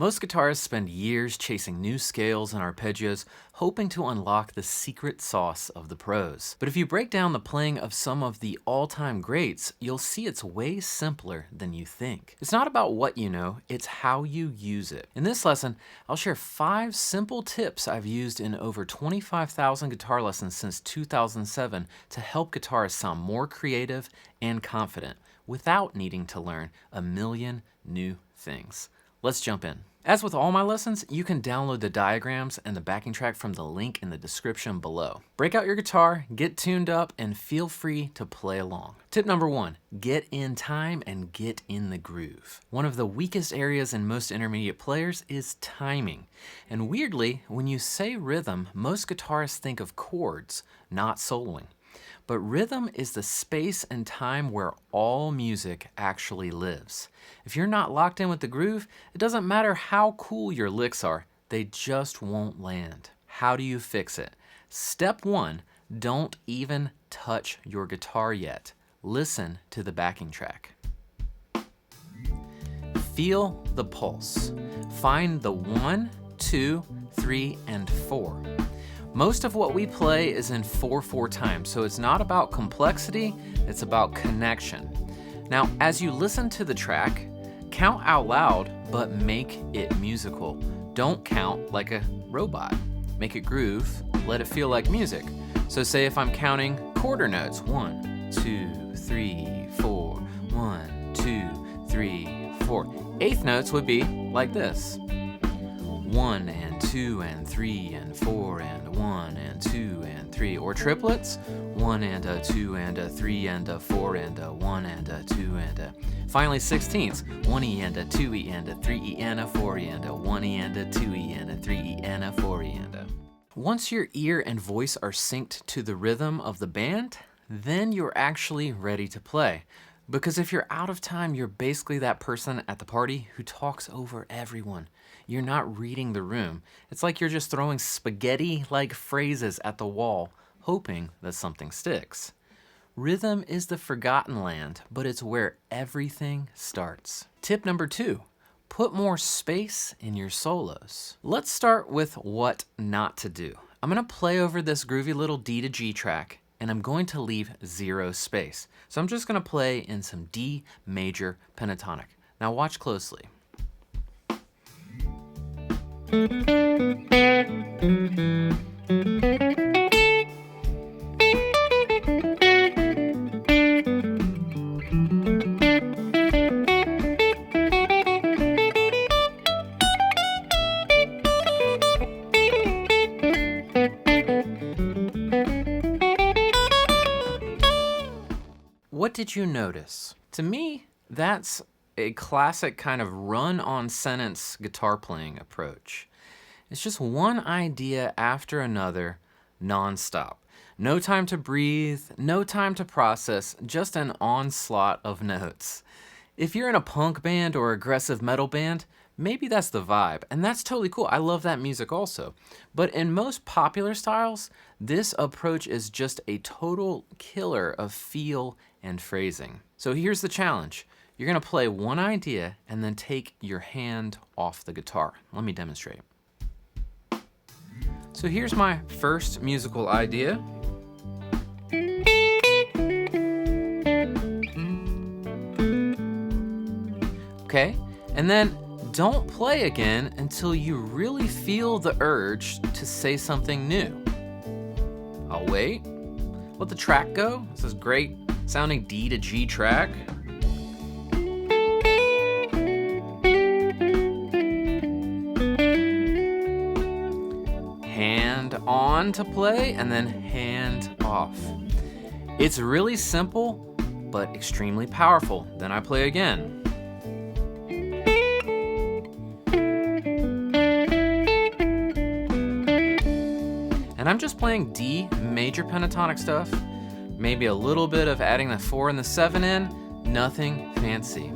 Most guitarists spend years chasing new scales and arpeggios, hoping to unlock the secret sauce of the pros. But if you break down the playing of some of the all-time greats, you'll see it's way simpler than you think. It's not about what you know, it's how you use it. In this lesson, I'll share 5 simple tips I've used in over 25,000 guitar lessons since 2007 to help guitarists sound more creative and confident without needing to learn a million new things. Let's jump in. As with all my lessons, you can download the diagrams and the backing track from the link in the description below. Break out your guitar, get tuned up, and feel free to play along. Tip number 1, get in time and get in the groove. One of the weakest areas in most intermediate players is timing. And weirdly, when you say rhythm, most guitarists think of chords, not soloing. But rhythm is the space and time where all music actually lives. If you're not locked in with the groove, it doesn't matter how cool your licks are, they just won't land. How do you fix it? Step 1, don't even touch your guitar yet. Listen to the backing track. Feel the pulse. Find the 1, 2, 3, and 4. Most of what we play is in 4/4 time, so it's not about complexity, it's about connection. Now, as you listen to the track, count out loud, but make it musical. Don't count like a robot. Make it groove, let it feel like music. So say if I'm counting quarter notes, 1, 2, 3, 4, 1, 2, 3, 4. Eighth notes would be like this. 1 and 2 and 3 and 4 and 1 and 2 and 3. Or triplets, 1 and a 2 and a 3 and a 4 and a 1 and a 2 and a. Finally, 16ths, 1E and a 2E and a 3E and a 4E and a 1E and a 2E and a 3E and a 4E and a. Once your ear and voice are synced to the rhythm of the band, then you're actually ready to play. Because if you're out of time, you're basically that person at the party who talks over everyone. You're not reading the room. It's like you're just throwing spaghetti-like phrases at the wall, hoping that something sticks. Rhythm is the forgotten land, but it's where everything starts. Tip number 2, put more space in your solos. Let's start with what not to do. I'm gonna play over this groovy little D to G track, and I'm going to leave 0 space. So I'm just gonna play in some D major pentatonic. Now watch closely. What did you notice? To me, that's a classic kind of run-on sentence guitar playing approach. It's just one idea after another, non-stop. No time to breathe, no time to process, just an onslaught of notes. If you're in a punk band or aggressive metal band, maybe that's the vibe, and that's totally cool. I love that music also. But in most popular styles, this approach is just a total killer of feel and phrasing. So here's the challenge. You're gonna play one idea and then take your hand off the guitar. Let me demonstrate. So here's my first musical idea. Okay, and then don't play again until you really feel the urge to say something new. I'll wait, let the track go. This is great sounding D to G track. Hand on to play and then hand off. It's really simple, but extremely powerful. Then I play again. And I'm just playing D major pentatonic stuff, maybe a little bit of adding the 4 and the 7 in, nothing fancy.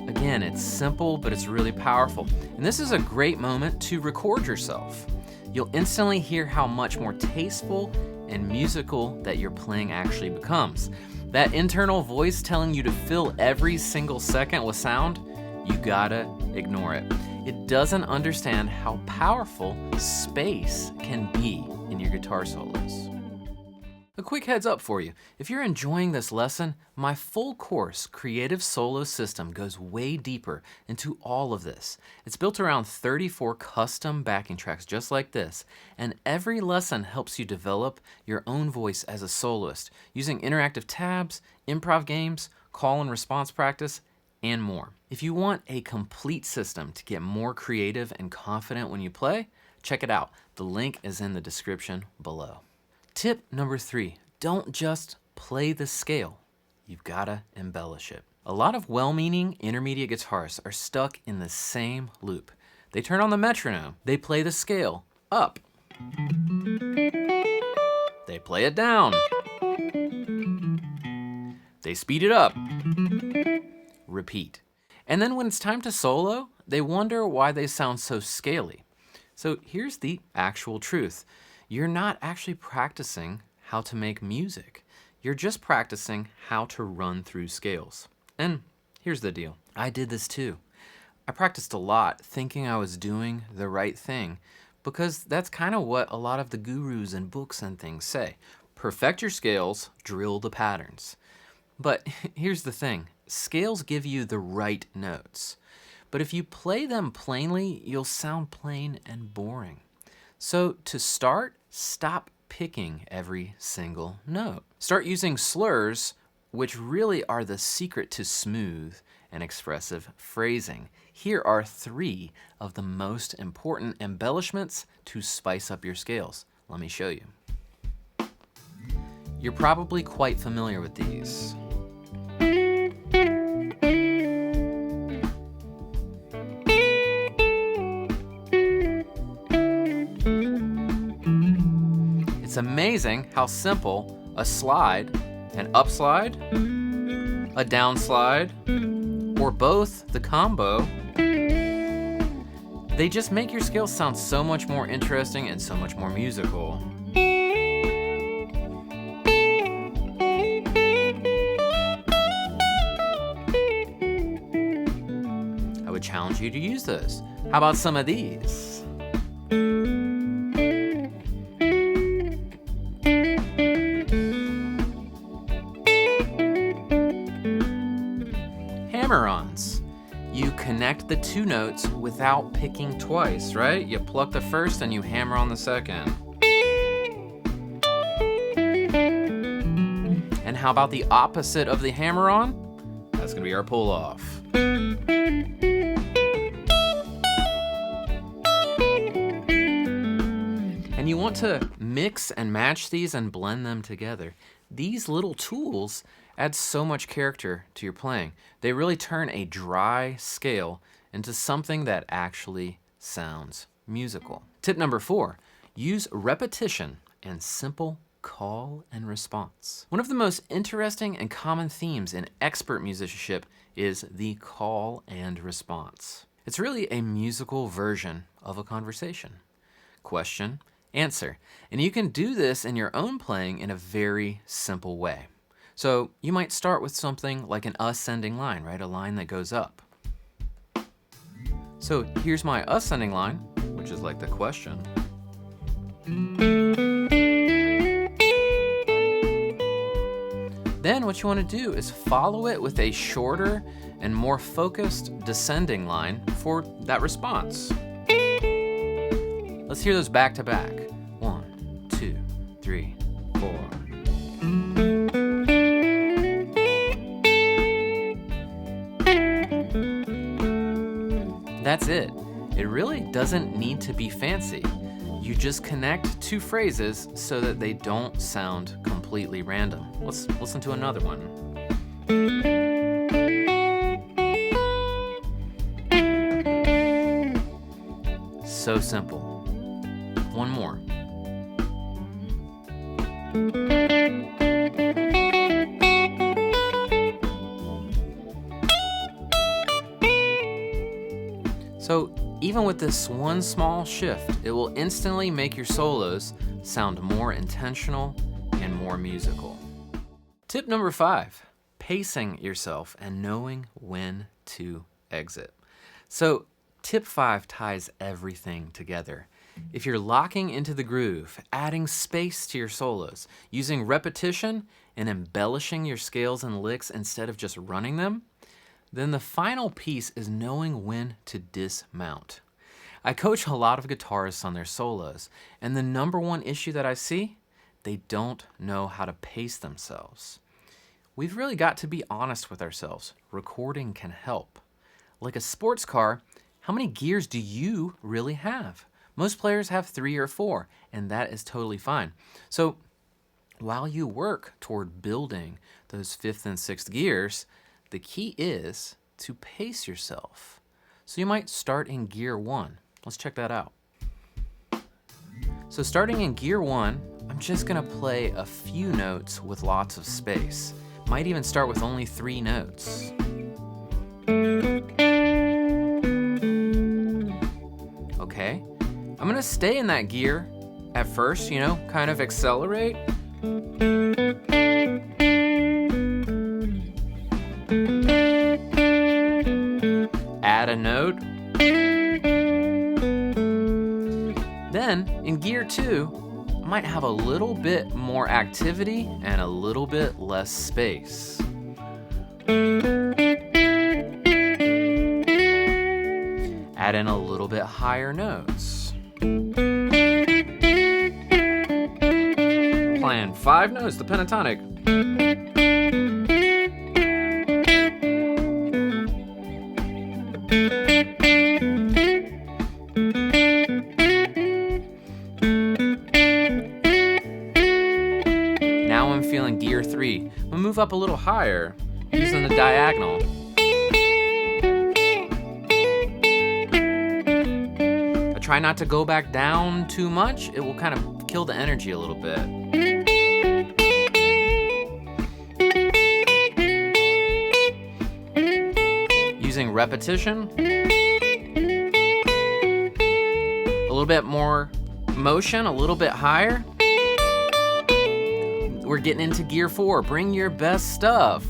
Again, it's simple, but it's really powerful. And this is a great moment to record yourself. You'll instantly hear how much more tasteful and musical that your playing actually becomes. That internal voice telling you to fill every single second with sound, you gotta ignore it. It doesn't understand how powerful space can be in your guitar solos. A quick heads up for you. If you're enjoying this lesson, my full course, Creative Solo System, goes way deeper into all of this. It's built around 34 custom backing tracks just like this, and every lesson helps you develop your own voice as a soloist using interactive tabs, improv games, call and response practice, and more. If you want a complete system to get more creative and confident when you play, check it out. The link is in the description below. Tip number 3, don't just play the scale. You've gotta embellish it. A lot of well-meaning intermediate guitarists are stuck in the same loop. They turn on the metronome, they play the scale up. They play it down. They speed it up. Repeat. And then when it's time to solo, they wonder why they sound so scaly. So here's the actual truth. You're not actually practicing how to make music. You're just practicing how to run through scales. And here's the deal. I did this too. I practiced a lot thinking I was doing the right thing because that's kind of what a lot of the gurus and books and things say. Perfect your scales, drill the patterns. But here's the thing. Scales give you the right notes. But if you play them plainly, you'll sound plain and boring. So to start, stop picking every single note. Start using slurs, which really are the secret to smooth and expressive phrasing. Here are 3 of the most important embellishments to spice up your scales. Let me show you. You're probably quite familiar with these. It's amazing how simple a slide, an up slide, a down slide, or both, the combo, they just make your scales sound so much more interesting and so much more musical. I would challenge you to use those. How about some of these? Hammer-ons. You connect the 2 notes without picking twice, right? You pluck the first and you hammer on the second. And how about the opposite of the hammer-on? That's gonna be our pull-off. And you want to mix and match these and blend them together. These little tools add so much character to your playing. They really turn a dry scale into something that actually sounds musical. Tip number 4, use repetition and simple call and response. One of the most interesting and common themes in expert musicianship is the call and response. It's really a musical version of a conversation. Question, answer. And you can do this in your own playing in a very simple way. So you might start with something like an ascending line, right? A line that goes up. So here's my ascending line, which is like the question. Then what you want to do is follow it with a shorter and more focused descending line for that response. Let's hear those back to back. 1, 2, 3, 4. That's it. It really doesn't need to be fancy. You just connect 2 phrases so that they don't sound completely random. Let's listen to another one. So simple. One more. So even with this one small shift, it will instantly make your solos sound more intentional and more musical. Tip number 5, pacing yourself and knowing when to exit. So Tip 5 ties everything together. If you're locking into the groove, adding space to your solos, using repetition and embellishing your scales and licks instead of just running them, then the final piece is knowing when to dismount. I coach a lot of guitarists on their solos, and the number one issue that I see, they don't know how to pace themselves. We've really got to be honest with ourselves. Recording can help. Like a sports car, how many gears do you really have? Most players have 3 or 4, and that is totally fine. So while you work toward building those 5th and 6th gears, the key is to pace yourself. So you might start in gear 1. Let's check that out. So starting in gear 1, I'm just gonna play a few notes with lots of space. Might even start with only 3 notes. Okay, I'm gonna stay in that gear at first, kind of accelerate. Add a note. Then in gear 2, I might have a little bit more activity and a little bit less space. Add in a little bit higher notes. Playing 5 notes, the pentatonic. Now I'm feeling gear 3. I'm gonna move up a little higher using the diagonal. Try not to go back down too much. It will kind of kill the energy a little bit. Using repetition. A little bit more motion, a little bit higher. We're getting into gear 4. Bring your best stuff.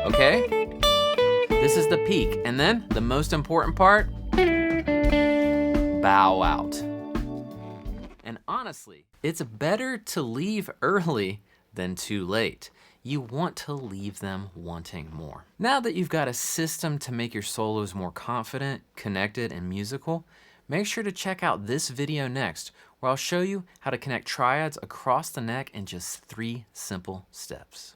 Okay, this is the peak. And then the most important part, bow out. And honestly, it's better to leave early than too late. You want to leave them wanting more. Now that you've got a system to make your solos more confident, connected, and musical, make sure to check out this video next, where I'll show you how to connect triads across the neck in just 3 simple steps.